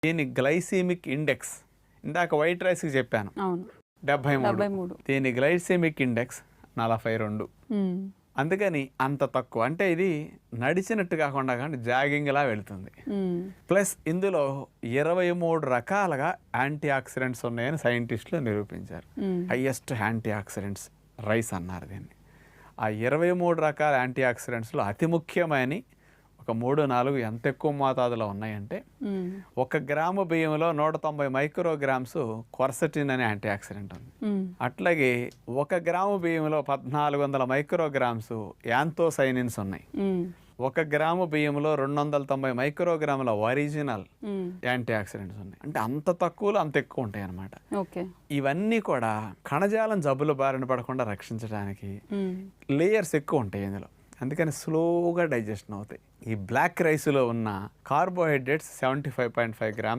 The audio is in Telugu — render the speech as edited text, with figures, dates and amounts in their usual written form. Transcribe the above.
దీని గ్లైసెమిక్ ఇండెక్స్ ఇందాక వైట్ రైస్కి చెప్పాను, అవును 73. దీని గ్లైసెమిక్ ఇండెక్స్ 42. అందుకని అంత తక్కువ. అంటే ఇది నడిచినట్టు కాకుండా కానీ జాగింగ్లా వెళుతుంది. ప్లస్ ఇందులో 23 రకాలుగా యాంటీ ఆక్సిడెంట్స్ ఉన్నాయని సైంటిస్టులు నిరూపించారు. హైయెస్ట్ యాంటీ ఆక్సిడెంట్స్ రైస్ అన్నారు దీన్ని. ఆ 23 రకాల యాంటీ ఆక్సిడెంట్స్లో అతి ముఖ్యమైన ఒక 3-4 ఎంత ఎక్కువ మోతాదులో ఉన్నాయంటే, 1 గ్రాము బియ్యంలో 190 మైక్రోగ్రామ్స్ క్వర్సటిన్ అనే యాంటీ ఆక్సిడెంట్ ఉంది. అట్లాగే 1 గ్రాము బియ్యంలో 1400 మైక్రోగ్రామ్స్ యాంథోసైనిన్స్ ఉన్నాయి. 1 గ్రాము బియ్యంలో 290 మైక్రోగ్రాముల ఒరిజినల్ యాంటీ ఆక్సిడెంట్స్ ఉన్నాయి. అంటే అంత తక్కువలో అంత ఎక్కువ ఉంటాయి అన్నమాట. ఇవన్నీ కూడా కణజాలం జబ్బుల బారిన పడకుండా రక్షించడానికి లేయర్స్ ఎక్కువ ఉంటాయి ఇందులో. అందుకని స్లోగా డైజెషన్ అవుతాయి. ఈ బ్లాక్ రైస్లో ఉన్న కార్బోహైడ్రేట్స్ 75.5 గ్రామ్స్